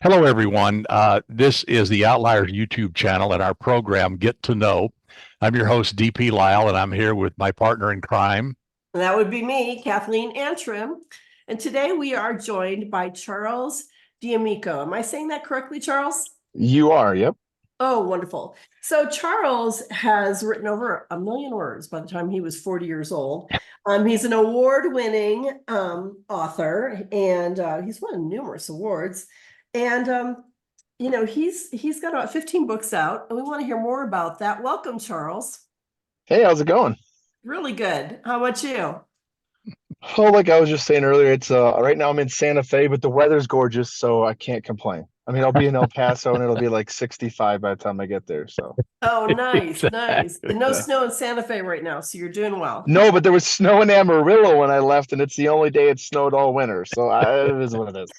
Hello, everyone. This is the Outlier YouTube channel and our program, Get to Know. I'm your host, DP Lyle, and I'm here with my partner in crime. That would be me, Kathleen Antrim. And today we are joined by Charles D'Amico. Am I saying that correctly, Charles? You are, yep. Oh, wonderful. So Charles has written over 1 million words by the time he was 40 years old. He's an award-winning author, and he's won numerous awards. And he's got about 15 books out, and we want to hear more about that. Welcome, Charles. Hey, how's it going? Really good. How about you? Oh, like I was just saying earlier, it's right now I'm in Santa Fe, but the weather's gorgeous, so I can't complain. I mean, I'll be in El Paso and it'll be like 65 by the time I get there. So Oh, nice, nice. And no snow in Santa Fe right now, so you're doing well. no, but there was snow in Amarillo when I left, and it's the only day it snowed all winter. So it is what it is.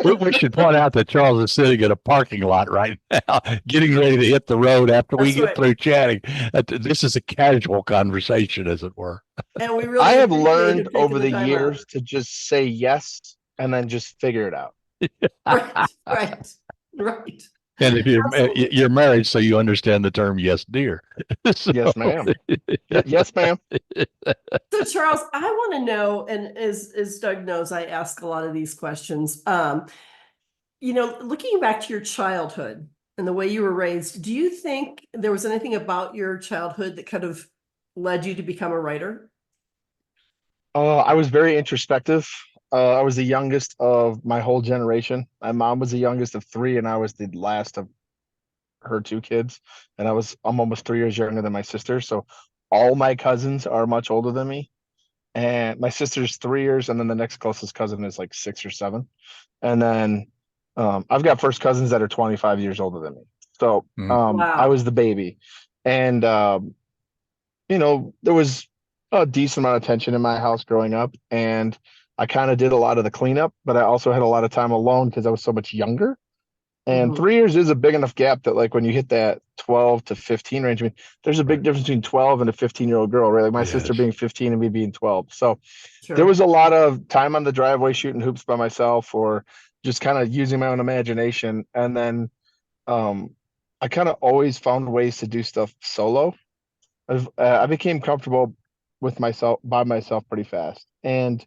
We should point out that Charles is sitting in a parking lot right now, getting ready to hit the road after we That's get right. through chatting. This is a casual conversation, as it were. And we really I have appreciate him learned taking over the time out. years to just say yes and then just figure it out. Right, right. And if Absolutely. you're married, so you understand the term "yes, dear." So- Yes, ma'am. Yes, ma'am. So Charles, I want to know, and as Doug knows, I ask a lot of these questions. Looking back to your childhood and the way you were raised, do you think there was anything about your childhood that kind of led you to become a writer? I was very introspective. I was the youngest of my whole generation. My mom was the youngest of three, and I was the last of her two kids. And I'm almost 3 years younger than my sister. So all my cousins are much older than me. And my sister's 3 years, and then the next closest cousin is like 6 or 7. And then I've got first cousins that are 25 years older than me. So Wow. I was the baby. And there was a decent amount of tension in my house growing up, and I kind of did a lot of the cleanup, but I also had a lot of time alone because I was so much younger. And Mhm. 3 years is a big enough gap that, like, when you hit that 12 to 15 range, I mean, there's a big Right. difference between 12 and a 15-year-old girl, right? Like my sister Yes. being 15 and me being 12. So there Sure. was a lot of time on the driveway shooting hoops by myself, or just kind of using my own imagination. And then I kind of always found ways to do stuff solo. I became comfortable with myself by myself pretty fast, and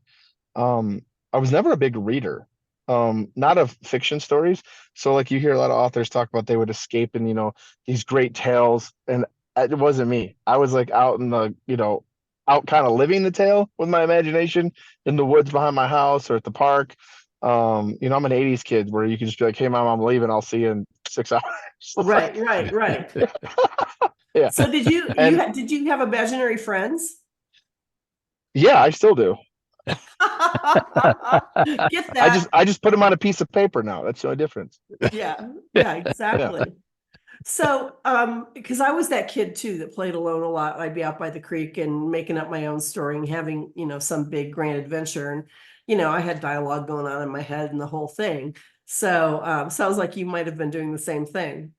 I was never a big reader, not of fiction stories. So like you hear a lot of authors talk about they would escape in these great tales, and it wasn't me. I was like out in the out kind of living the tale with my imagination in the woods behind my house or at the park. I'm an '80s kid where you can just be like, "Hey, mom, I'm leaving. I'll see you in 6 hours." Right. Yeah, So and did you have imaginary friends? yeah, I still do. Get I that? just I just put them on a piece of paper now. That's the only difference. Yeah, Yeah. exactly. So, because I was that kid too that played alone a lot. I'd be out by the creek and making up my own story and having, some big grand adventure. And, I had dialogue going on in my head and the whole thing. So, sounds like you might have been doing the same thing.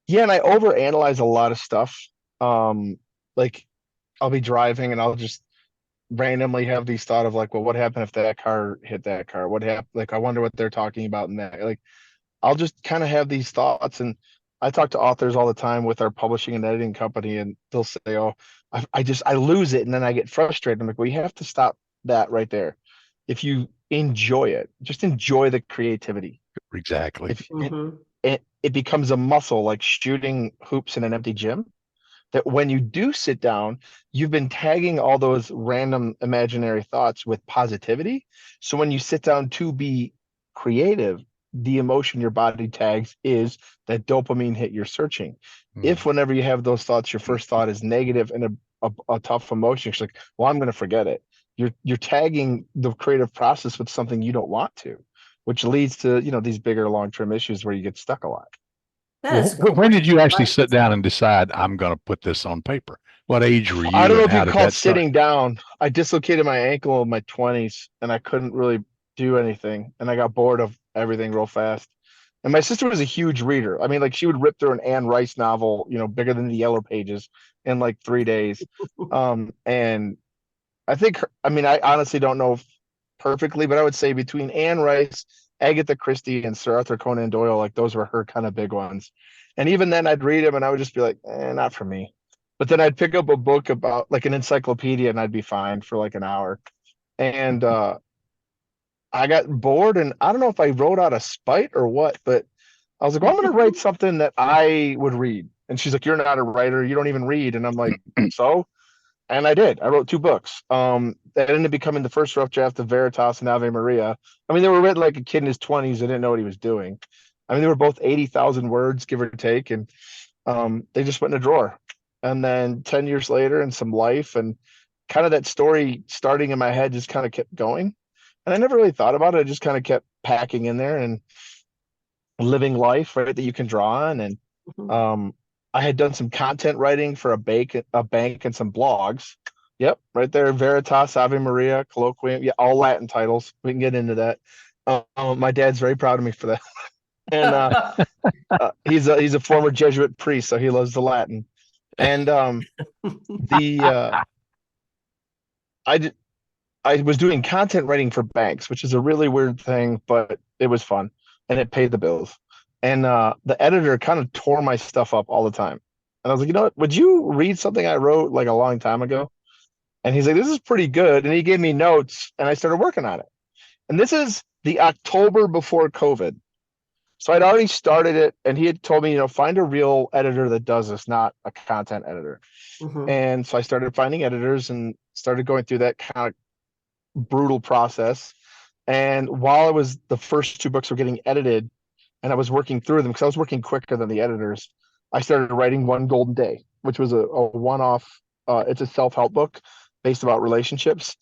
Yeah, and I overanalyze a lot of stuff. Like I'll be driving and I'll just randomly have these thought of like, well, what happened if that car hit that car? What happened? Like, I wonder what they're talking about in that. Like, I'll just kind of have these thoughts. And I talk to authors all the time with our publishing and editing company, and they'll say, "Oh, I lose it," and then I get frustrated. I'm like, "We have to stop that right there. If you enjoy it, just enjoy the creativity. Exactly. If Mm-hmm. it becomes a muscle, like shooting hoops in an empty gym, that when you do sit down, you've been tagging all those random imaginary thoughts with positivity. So when you sit down to be creative, the emotion your body tags is that dopamine hit you're searching. If whenever you have those thoughts, your first thought is negative and a tough emotion, it's like, well, I'm going to forget it. You're tagging the creative process with something you don't want to, which leads to these bigger long-term issues where you get stuck a lot. That Well, is when did you actually right. sit down and decide I'm going to put this on paper? What age were I you, don't know and if you how did call that start? sitting down. I dislocated my ankle in my 20s and I couldn't really do anything. And I got bored of everything real fast. And my sister was a huge reader. I mean, like she would rip through an Anne Rice novel, bigger than the Yellow Pages in like 3 days. And I think, I mean, I honestly don't know perfectly, but I would say between Anne Rice Agatha Christie and Sir Arthur Conan Doyle, like those were her kind of big ones. And even then I'd read them and I would just be like, not for me. But then I'd pick up a book about like an encyclopedia and I'd be fine for like an hour. And I got bored and I don't know if I wrote out of spite or what, but I was like, well, I'm going to write something that I would read. And she's like, you're not a writer. You don't even read. And I'm like, so? And I did. I wrote 2 books. That ended up becoming the first rough draft of Veritas and Ave Maria. I mean, they were written like a kid in his 20s that didn't know what he was doing. I mean, they were both 80,000 words, give or take. And they just went in a drawer. And then 10 years later, and some life and kind of that story starting in my head just kind of kept going. And I never really thought about it. I just kind of kept packing in there and living life, right, that you can draw on. And I had done some content writing for a bank and some blogs. Yep, right there, Veritas, Ave Maria, Colloquium, yeah, all Latin titles. We can get into that. My dad's very proud of me for that. And he's a former Jesuit priest, so he loves the Latin. And I was doing content writing for banks, which is a really weird thing, but it was fun and it paid the bills. And the editor kind of tore my stuff up all the time. And I was like, you know what? Would you read something I wrote like a long time ago? And he's like, this is pretty good. And he gave me notes and I started working on it. And this is the October before COVID. So I'd already started it and he had told me, find a real editor that does this, not a content editor. And so I started finding editors and started going through that kind of brutal process. And while the first 2 books were getting edited and I was working through them, because I was working quicker than the editors, I started writing One Golden Day, which was a one-off. It's a self-help book based about relationships.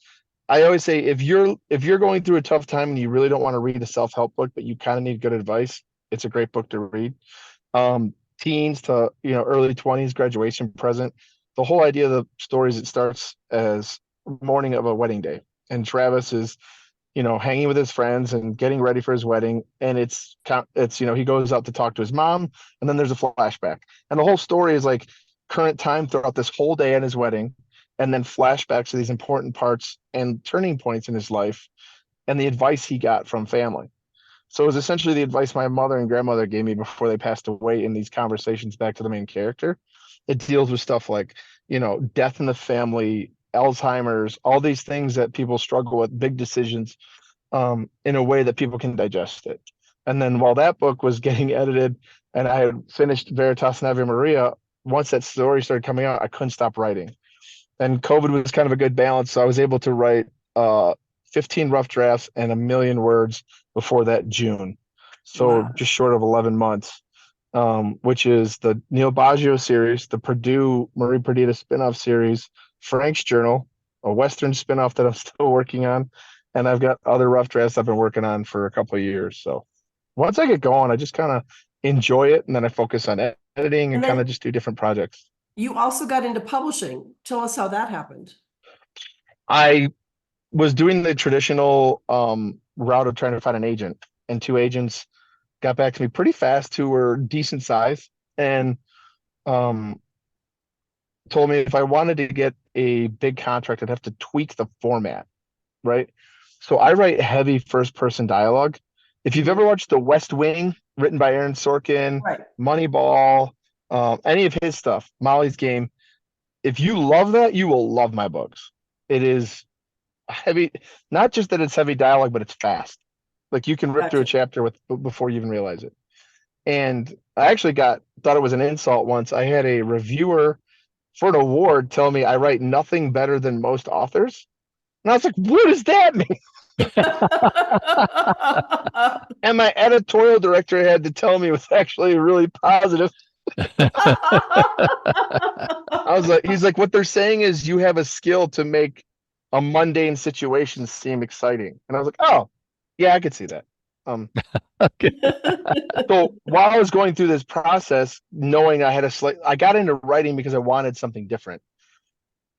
I always say if you're going through a tough time and you really don't want to read a self-help book, but you kind of need good advice, it's a great book to read. Teens to early 20s, graduation present. The whole idea of the stories, it starts as morning of a wedding day, and Travis is hanging with his friends and getting ready for his wedding. And it's he goes out to talk to his mom, and then there's a flashback. And the whole story is like current time throughout this whole day at his wedding, and then flashbacks to these important parts and turning points in his life and the advice he got from family. So it was essentially the advice my mother and grandmother gave me before they passed away in these conversations back to the main character. It deals with stuff like, death in the family, Alzheimer's, all these things that people struggle with, big decisions, in a way that people can digest it. And then while that book was getting edited and I had finished Veritas and Ave Maria, once that story started coming out, I couldn't stop writing. And COVID was kind of a good balance. So I was able to write 15 rough drafts and 1,000,000 words before that June. So just short of 11 months, which is the Neil Baggio series, the Purdue Marie Perdita spinoff series, Frank's Journal, a Western spinoff that I'm still working on. And I've got other rough drafts I've been working on for a couple of years. So once I get going, I just kind of enjoy it. And then I focus on editing and kind of just do different projects. You also got into publishing. Tell us how that happened. I was doing the traditional route of trying to find an agent, and 2 agents got back to me pretty fast who were decent size and told me if I wanted to get a big contract, I'd have to tweak the format, right? So I write heavy first-person dialogue. If you've ever watched The West Wing, written by Aaron Sorkin, Right. Moneyball, any of his stuff, Molly's Game, if you love that, you will love my books. It is heavy, not just that it's heavy dialogue, but it's fast. Like you can rip through a chapter before you even realize it. And I actually thought it was an insult once. I had a reviewer for an award tell me I write nothing better than most authors. And I was like, what does that mean? And my editorial director had to tell me it was actually really positive. I was like, he's like, what they're saying is you have a skill to make a mundane situation seem exciting. And I was like, oh, yeah, I could see that. Okay. So while I was going through this process, knowing I got into writing because I wanted something different.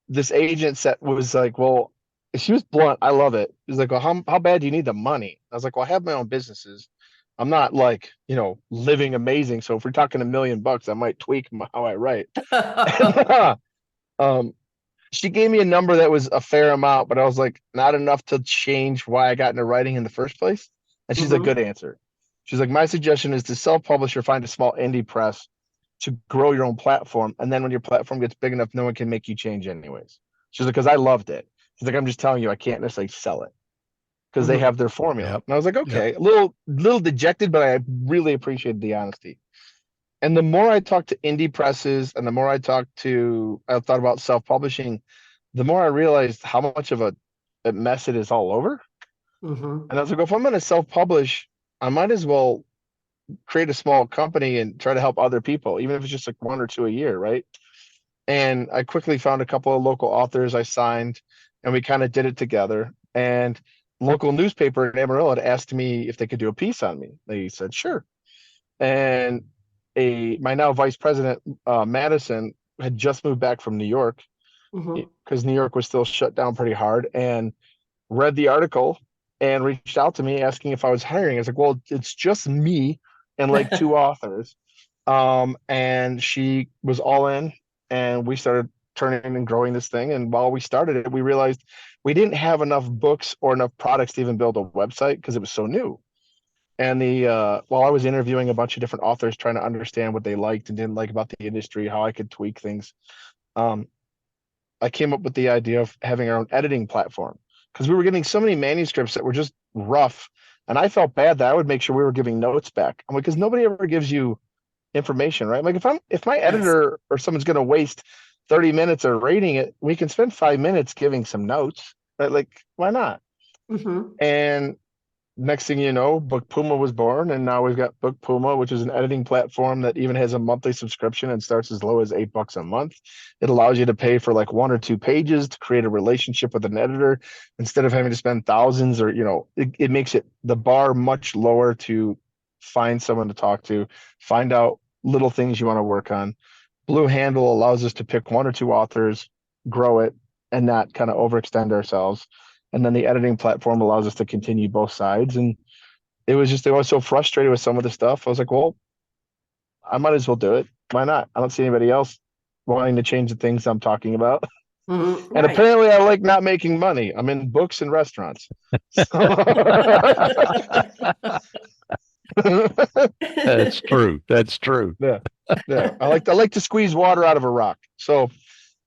This agent was like, well, she was blunt. I love it. She's like, well, how bad do you need the money? I was like, well, I have my own businesses. I'm not like, living amazing. So if we're talking $1,000,000, I might tweak how I write. She gave me a number that was a fair amount, but I was like, not enough to change why I got into writing in the first place. And she's like, Mhm. good answer. She's like, my suggestion is to self-publish or find a small indie press to grow your own platform. And then when your platform gets big enough, no one can make you change anyways. She's like, because I loved it. She's like, I'm just telling you, I can't necessarily sell it because they Mhm. have their formula. Yep. And I was like, Yep. okay, a little dejected, but I really appreciated the honesty. And the more I talked to indie presses and the more I thought about self-publishing, the more I realized how much of a mess it is all over. Mhm. And I was like, if I'm going to self-publish, I might as well create a small company and try to help other people, even if it's just like one or two a year, right? And I quickly found a couple of local authors I signed, and we kind of did it together. And local newspaper in Amarillo had asked me if they could do a piece on me. They said sure. And my now vice president, Madison, had just moved back from New York Mhm. because New York was still shut down pretty hard, and read the article and reached out to me asking if I was hiring. I was like, well, it's just me and like two authors. And she was all in, and we started turning and growing this thing. And while we started it, we realized we didn't have enough books or enough products to even build a website because it was so new. And while I was interviewing a bunch of different authors, trying to understand what they liked and didn't like about the industry, how I could tweak things, um, I came up with the idea of having our own editing platform because we were getting so many manuscripts that were just rough. And I felt bad that I would make sure we were giving notes back. I'm like, because nobody ever gives you information, right? Like if my Yes. editor or someone's going to waste 30 minutes of rating it, we can spend 5 minutes giving some notes, right? Like, why not? Mhm. And next thing you know, Book Puma was born, and now we've got Book Puma, which is an editing platform that even has a monthly subscription and starts as low as $8 a month. It allows you to pay for like one or two pages to create a relationship with an editor instead of having to spend thousands, or it makes it the bar much lower to find someone to talk to, find out little things you want to work on. Blue Handle allows us to pick one or two authors, grow it, and not kind of overextend ourselves. And then the editing platform allows us to continue both sides. And I was so frustrated with some of the stuff. I was like, well, I might as well do it. Why not? I don't see anybody else wanting to change the things I'm talking about. Mhm. And Right. apparently I like not making money. I'm in books and restaurants. So That's true. That's true. yeah. Yeah. I like to squeeze water out of a rock. So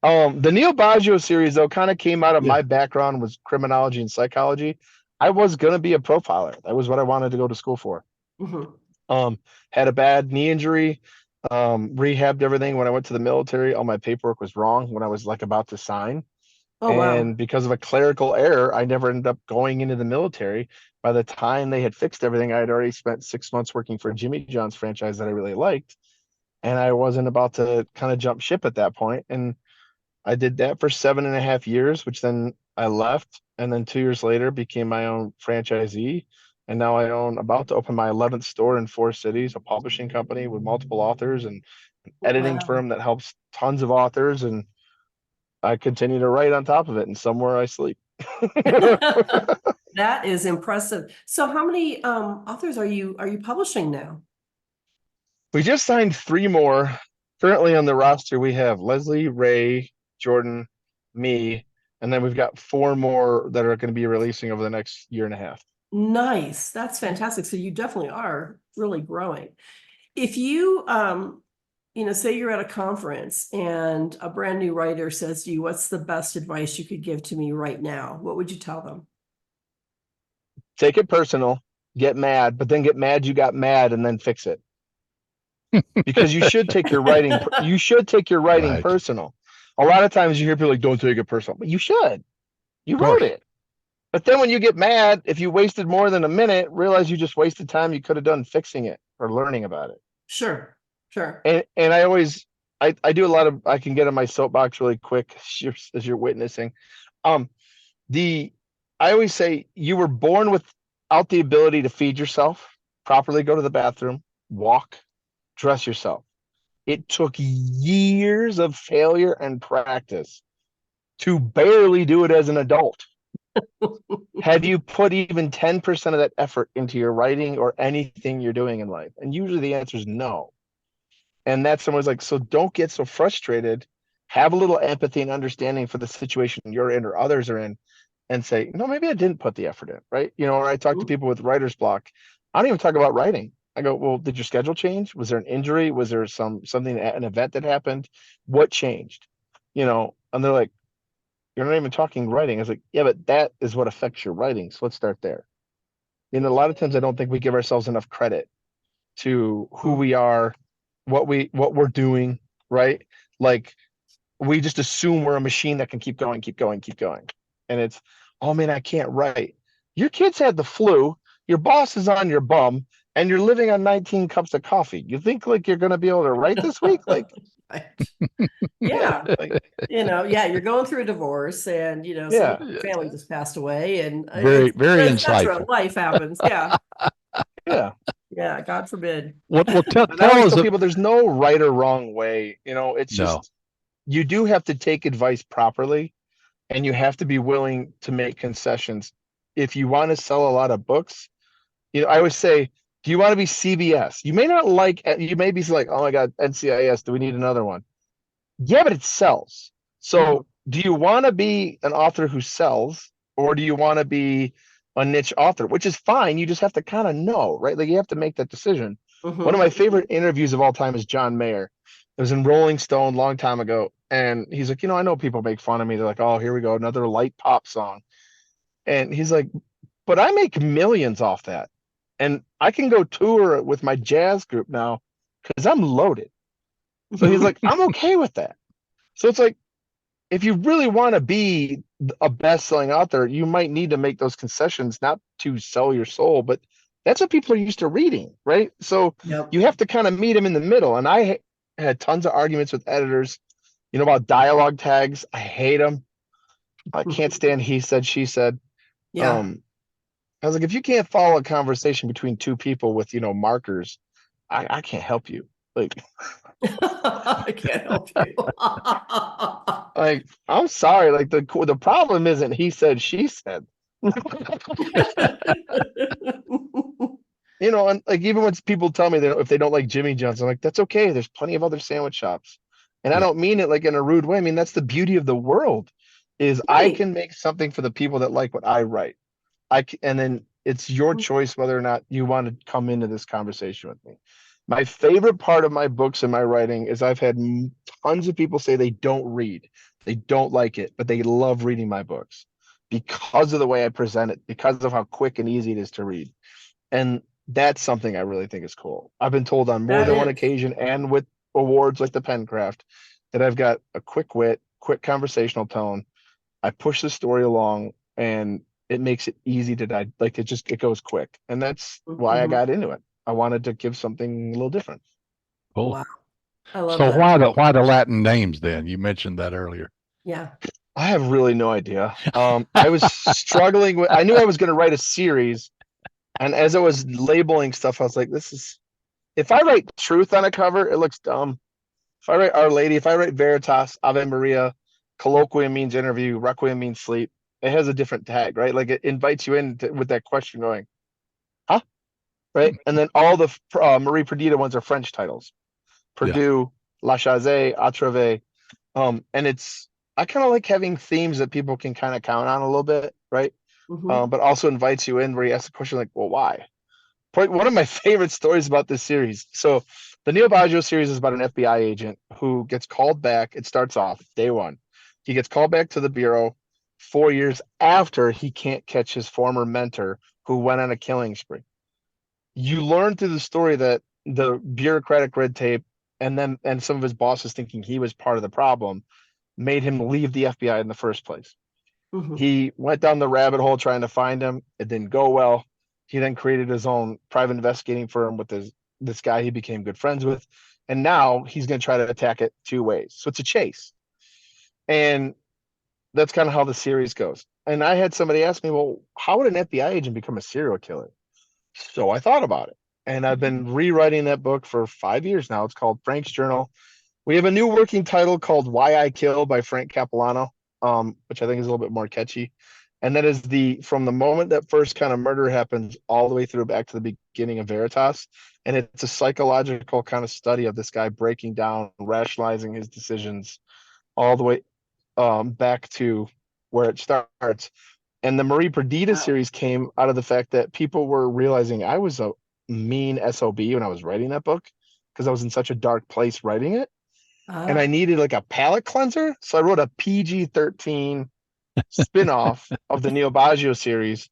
the Neil Baggio series though kind of came out of Yeah. my background was criminology and psychology. I was gonna be a profiler. That was what I wanted to go to school for. Mhm. Had a bad knee injury, rehabbed everything. When I went to the military, all my paperwork was wrong when I was like about to sign. Oh, wow. And because of a clerical error, I never ended up going into the military. By the time they had fixed everything, I had already spent 6 months working for a Jimmy John's franchise that I really liked. And I wasn't about to kind of jump ship at that point. And I did that for 7.5 years, which then I left. And then 2 years later became my own franchisee. And now I own about to open my 11th store in 4 cities, a publishing company with multiple authors and an editing Wow. firm that helps tons of authors. And I continue to write on top of it. And somewhere I sleep. That is impressive. So how many authors are you publishing now? We just signed three more. Currently on the roster, we have Leslie, Ray, Jordan, me, and then we've got four more that are going to be releasing over the next year and a half. Nice. That's fantastic. So you definitely are really growing. If you say you're at a conference and a brand new writer says to you, what's the best advice you could give to me right now? What would you tell them? Take it personal, get mad, but then get mad you got mad and then fix it. Because you should take your writing Right. personal. A lot of times you hear people like, don't take it personal, but you should. You Of wrote course. it. But then when you get mad, if you wasted more than a minute, realize you just wasted time you could have done fixing it or learning about it. Sure. Sure. And I do a lot of, I can get on my soapbox really quick as you're witnessing. Um, the I always say you were born without the ability to feed yourself, properly go to the bathroom, walk, dress yourself. It took years of failure and practice to barely do it as an adult. Have you put even 10% of that effort into your writing or anything you're doing in life? And usually the answer is no. And that's someone's like, so don't get so frustrated. Have a little empathy and understanding for the situation you're in or others are in, and say, no, maybe I didn't put the effort in, right? Or I talk to Mhm. people with writer's block. I don't even talk about writing. I go, well, did your schedule change? Was there an injury? Was there something, an event that happened? What changed? And they're like, you're not even talking writing. I was like, yeah, but that is what affects your writing. So let's start there. A lot of times I don't think we give ourselves enough credit to who we are, what we're doing, right? Like we just assume we're a machine that can keep going, keep going, keep going. And it's, oh man, I can't write. Your kids had the flu, your boss is on your bum, and you're living on 19 cups of coffee. You think like you're gonna be able to write this week? Like, Right. Yeah. like Yeah, you're going through a divorce and, someone yeah, in your family just passed away and Very, it's very etc. insightful. Life happens. Yeah. yeah. Yeah. God forbid. Well, tell, And I tell always us, tell people there's no right or wrong way. It's no, just you do have to take advice properly and you have to be willing to make concessions. If you want to sell a lot of books, I always say, do you want to be CBS? You may not like, you may be like, oh my God, NCIS, do we need another one? Yeah, but it sells. Mhm. So do you want to be an author who sells, or do you want to be a niche author, which is fine. You just have to kind of know, right? Like you have to make that decision. One of Mhm. my favorite interviews of all time is John Mayer. It was in Rolling Stone a long time ago. And he's like, I know people make fun of me. They're like, oh, here we go, another light pop song. And he's like, but I make millions off that. And I can go tour with my jazz group now because I'm loaded. So he's like, I'm okay with that. So it's like, if you really want to be a best-selling author, you might need to make those concessions, not to sell your soul, but that's what people are used to reading, right? So Yep. you have to kind of meet them in the middle. And I had tons of arguments with editors, about dialogue tags. I hate them. I can't stand he said, she said. Yeah. I was like, if you can't follow a conversation between two people with, markers, I can't help you. Like, I can't help you. I'm sorry. Like the problem isn't he said, she said. And like even when people tell me that if they don't like Jimmy John's, I'm like, that's okay. There's plenty of other sandwich shops. And I yeah, don't mean it like in a rude way. I mean, that's the beauty of the world is I Right. can make something for the people that like what I write. And then it's your choice whether or not you want to come into this conversation with me. My favorite part of my books and my writing is I've had tons of people say they don't read, they don't like it, but they love reading my books because of the way I present it, because of how quick and easy it is to read. And that's something I really think is cool. I've been told on more That than one is. occasion and with awards like the Pencraft that I've got a quick wit, quick conversational tone. I push the story along and it makes it easy to die. Like it goes quick. And that's why I Mhm. got into it. I wanted to give something a little different. cool. Wow. I love So that. why the Latin names then? You mentioned that earlier. Yeah. I have really no idea. I was struggling with, I knew I was going to write a series. And as I was labeling stuff, I was like, if I write truth on a cover, it looks dumb. If I write Our Lady, if I write Veritas, Ave Maria, colloquium means interview, requiem means sleep. It has a different tag, right? Like it invites you in with that question going, huh? Right? And then all the Marie Perdita ones are French titles. Yeah. Purdue, La Chazé, Atreve. And I kind of like having themes that people can kind of count on a little bit, right? Mhm. But also invites you in where you ask the question like, well, why? One of my favorite stories about this series. So the Neil Baggio series is about an FBI agent who gets called back. It starts off day one. He gets called back to the bureau 4 years after he can't catch his former mentor who went on a killing spree. You learn through the story that the bureaucratic red tape and some of his bosses thinking he was part of the problem made him leave the FBI in the first place. Mhm. He went down the rabbit hole trying to find him. It didn't go well. He then created his own private investigating firm with this guy he became good friends with. And now he's going to try to attack it two ways. So it's a chase. And that's kind of how the series goes. And I had somebody ask me, well, how would an FBI agent become a serial killer? So I thought about it. And I've been rewriting that book for 5 years now. It's called Frank's Journal. We have a new working title called Why I Kill by Frank Capilano, which I think is a little bit more catchy. And that is from the moment that first kind of murder happens all the way through back to the beginning of Veritas. And it's a psychological kind of study of this guy breaking down, rationalizing his decisions all the way back to where it starts. And the Marie Perdita Wow. series came out of the fact that people were realizing I was a mean SOB when I was writing that book because I was in such a dark place writing it. And I Ah. needed like a palate cleanser. So I wrote a PG-13 spin-off of the Neil Baggio series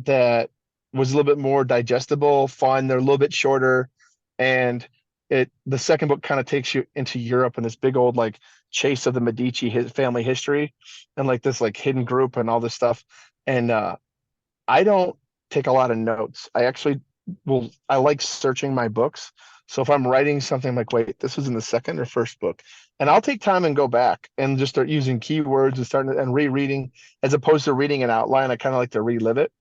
that was a little bit more digestible, fun. They're a little bit shorter. And the second book kind of takes you into Europe and this big old like chase of the Medici family history and like this like hidden group and all this stuff. And I don't take a lot of notes. I actually I like searching my books. So if I'm writing something, I'm like, wait, this was in the second or first book. And I'll take time and go back and just start using keywords and and rereading as opposed to reading an outline. I kind of like to relive it.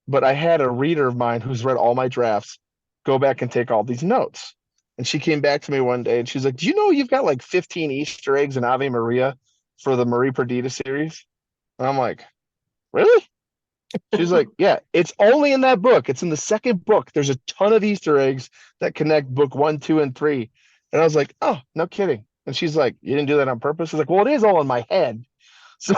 But I had a reader of mine who's read all my drafts go back and take all these notes. And she came back to me one day and she's like, do you know you've got like 15 Easter eggs in Ave Maria for the Marie Perdita series? And I'm like, really? She's like, yeah, it's only in that book. It's in the second book. There's a ton of Easter eggs that connect book 1, 2, and 3. And I was like, oh, no kidding. And she's like, you didn't do that on purpose? I was like, well, it is all in my head. So,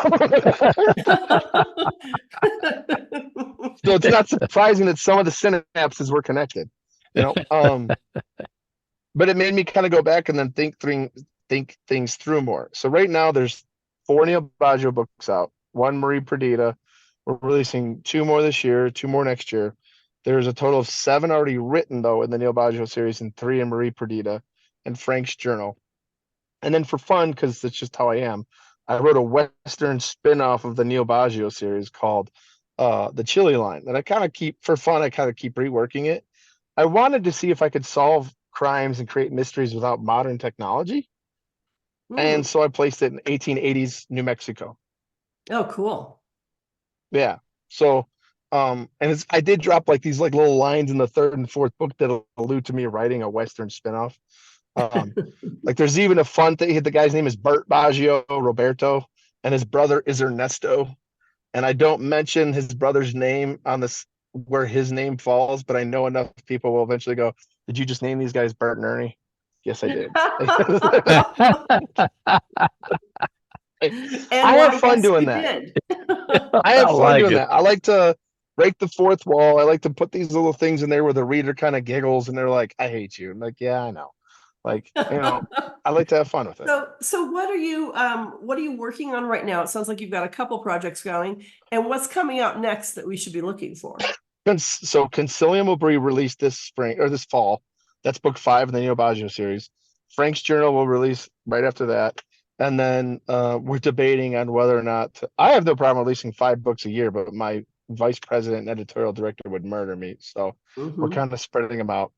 so it's not surprising that some of the synapses were connected, you know. But it made me kind of go back and then think things through more. So right now there's 4 Neil Baggio books out, 1 Marie Perdita. We're releasing 2 more this year, 2 more next year. There's a total of 7 already written though in the Neil Baggio series and 3 in Marie Perdita and Frank's journal. And then for fun, because it's just how I am, I wrote a Western spin-off of the Neil Baggio series called The Chili Line. And I kind of keep, for fun, I kind of keep reworking it. I wanted to see if I could solve crimes and create mysteries without modern technology. And Hmm. so I placed it in 1880s New Mexico. Oh, cool. Yeah. So, and I did drop like these like little lines in the 3rd and 4th book that allude to me writing a Western spinoff. Like there's even a fun thing. The guy's name is Bert Baggio Roberto, and his brother is Ernesto. And I don't mention his brother's name on this where his name falls, but I know enough people will eventually go, did you just name these guys Bert and Ernie? Yes, I did. And I have why, fun yes, doing you that. did. I I have fun like doing it. that. I like to break the fourth wall. I like to put these little things in there where the reader kind of giggles and they're like, I hate you. I'm like, yeah, I know. Like, you know, I like to have fun with it. So what are you working on right now? It sounds like you've got a couple projects going. And what's coming out next that we should be looking for? So Concilium will be released this spring or this fall. That's book 5 in the Neo Baggio series. Frank's Journal will release right after that. And then we're debating on whether or not I have no problem releasing 5 books a year, but my vice president and editorial director would murder me. So we're Mhm. kind of spreading them out.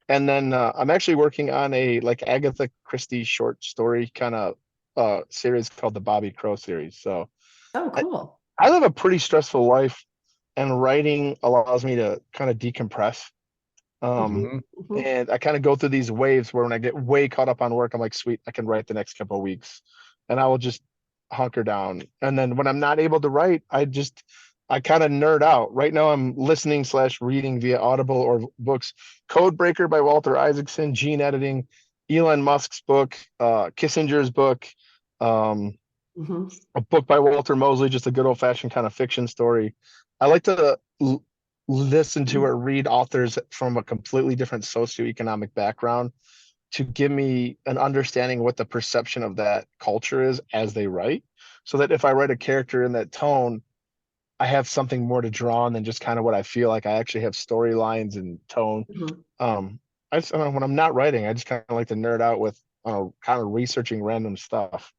And then I'm actually working on a like Agatha Christie short story kind of series called the Bobby Crow series. So Oh, I, cool. I live a pretty stressful life, and writing allows me to kind of decompress. Um, Mhm. Mhm. Mhm. and I kind of go through these waves where when I get way caught up on work, I'm like, sweet, I can write the next couple of weeks, and I will just hunker down. And then when I'm not able to write, I kind of nerd out. Right now, I'm listening slash reading via Audible or books. Codebreaker by Walter Isaacson, Gene Editing, Elon Musk's book, Kissinger's book, um, Mhm. a book by Walter Mosley, just a good old fashioned kind of fiction story. I like to listen to or read authors from a completely different socioeconomic background to give me an understanding of what the perception of that culture is as they write. So that if I write a character in that tone, I have something more to draw on than just kind of what I feel like. I actually have storylines and tone. Mhm. Um, when I'm not writing, I just kind of like to nerd out with kind of researching random stuff.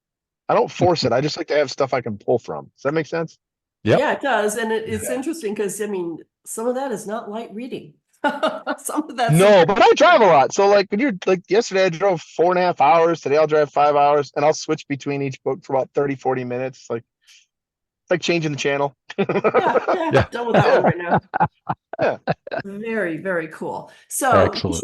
I don't force it. I just like to have stuff I can pull from. Does that make sense? Yep. Yeah, it does. And it's Yeah. interesting because I mean, some of that is not light reading. Some of that's some No, but I drive a lot. So like when you're like yesterday, I drove 4.5 hours. Today I'll drive 5 hours and I'll switch between each book for about 30, 40 minutes. Like changing the channel. yeah, yeah, Yeah. done with that one Yeah. right now. Yeah. Very, very cool. So Excellent.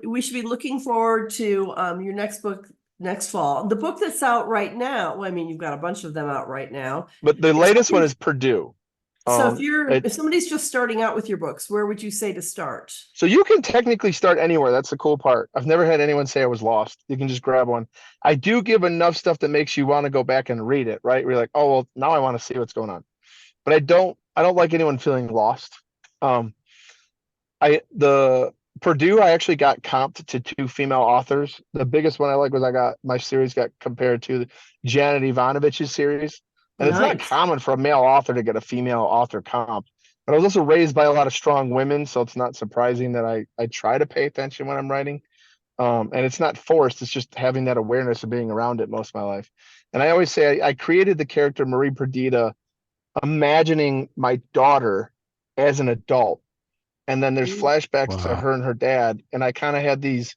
we should be looking forward to your next book next fall. The book that's out right now, well, I mean, you've got a bunch of them out right now. But the If latest one somebody's- is Purdue. So It if somebody's just starting out with your books, where would you say to start? so you can technically start anywhere. That's the cool part. I've never had anyone say I was lost. You can just grab one. I do give enough stuff that makes you want to go back and read it, right? We're like, oh well, now I want to see what's going on. but I don't like anyone feeling lost. Um, the Purdue, I actually got comped to two female authors. The biggest one I like was my series got compared to Janet Ivanovich's series. And it's not Nice. common for a male author to get a female author comp. But I was also raised by a lot of strong women, so it's not surprising that I try to pay attention when I'm writing. And it's not forced, it's just having that awareness of being around it most of my life. And I always say I created the character Marie Perdita imagining my daughter as an adult, and then there's flashbacks to Wow. her and her dad, and I kind of had these.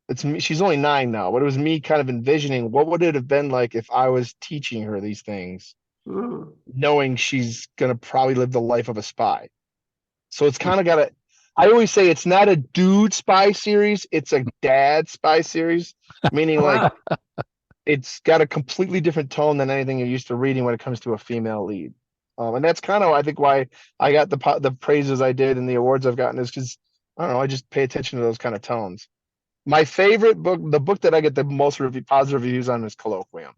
It's me, she's only 9 now, but it was me kind of envisioning what would it have been like if I was teaching her these things, Mm. knowing she's gonna probably live the life of a spy. So it's kind of got a. I always say it's not a dude spy series; it's a dad spy series, meaning like Wow. it's got a completely different tone than anything you're used to reading when it comes to a female lead. And that's kind of, I think, why I got the praises I did and the awards I've gotten is because, I don't know, I just pay attention to those kind of tones. My favorite book, the book that I get the most positive reviews on is Colloquium.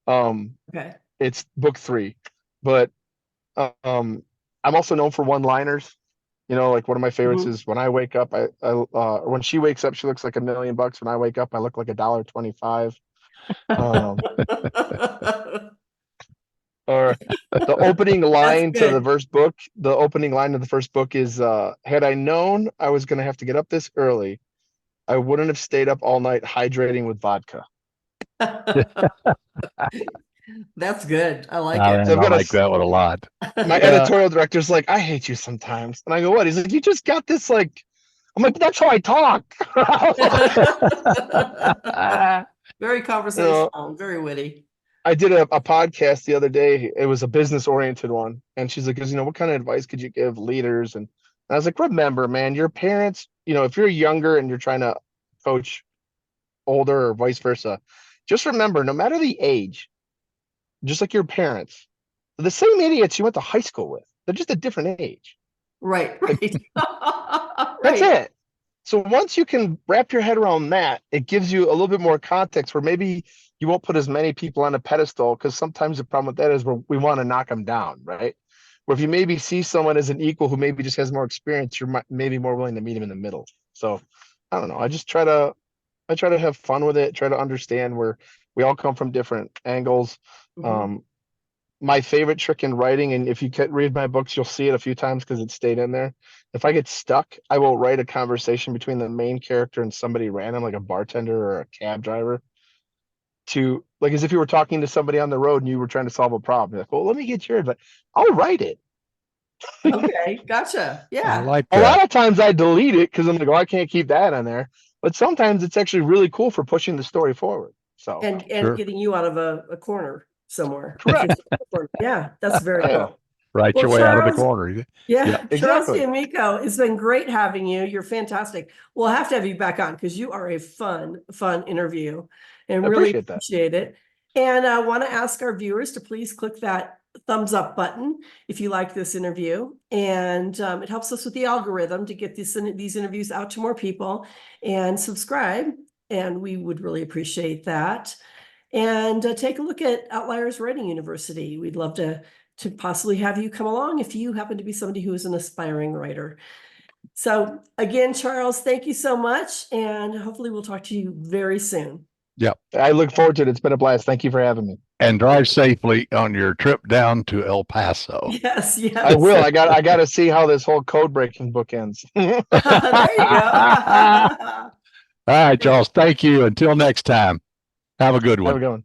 Okay. It's book 3, but um, I'm also known for one-liners. You know, like one of my favorites Mhm. is when I wake up, when she wakes up, she looks like $1,000,000. When I wake up, I look like $1.25. Um, or the opening That's line to good. the opening line of the first book is, had I known I was going to have to get up this early, I wouldn't have stayed up all night hydrating with vodka. That's good. I like I, it. So I've I got like that one a lot. my Yeah. editorial director's like, I hate you sometimes. And I go, what? He's like, you just got this, like, I'm like, that's how I talk. Very You know, conversational, very witty. I did a podcast the other day. It was a business oriented one. And she's like, you know, what kind of advice could you give leaders? And I was like, remember, man, your parents, you know, if you're younger and you're trying to coach older or vice versa, just remember, no matter the age, just like your parents, they're the same idiots you went to high school with. They're just a different age. Right, Like, right. that's Right. it. So once you can wrap your head around that, it gives you a little bit more context where maybe you won't put as many people on a pedestal, because sometimes the problem with that is we want to knock them down, right? Where if you maybe see someone as an equal who maybe just has more experience, you're maybe more willing to meet him in the middle. So I don't know. I try to have fun with it, try to understand where we all come from different angles. Mhm. Um, my favorite trick in writing, and if you read my books, you'll see it a few times because it stayed in there. If I get stuck, I will write a conversation between the main character and somebody random, like a bartender or a cab driver, to like as if you were talking to somebody on the road and you were trying to solve a problem. You're like, well, let me get yours, but I'll write it. Okay, gotcha. I Yeah. like A that. lot of times I delete it because I'm like, oh, I can't keep that on there. But sometimes it's actually really cool for pushing the story forward. So And Sure. getting you out of a corner somewhere. correct. Yeah, that's very Yeah, cool. Write Well, your way out of the Charles, corner. Yeah. yeah, Charles exactly. D'Amico, it's been great having you. You're fantastic. We'll have to have you back on because you are a fun interview and I really appreciate that. appreciate it. And I want to ask our viewers to please click that thumbs up button if you like this interview. And it helps us with the algorithm to get these interviews out to more people, and subscribe. And we would really appreciate that. And take a look at Outliers Writing University. We'd love to possibly have you come along if you happen to be somebody who is an aspiring writer. So again, Charles, thank you so much. And hopefully we'll talk to you very soon. Yep. I look forward to it. It's been a blast. Thank you for having me. And drive safely on your trip down to El Paso. Yes, I yes. will. I got to see how this whole code breaking book ends. There you go. All right, Charles. Thank you. Until next time, have a good Have a one. good one.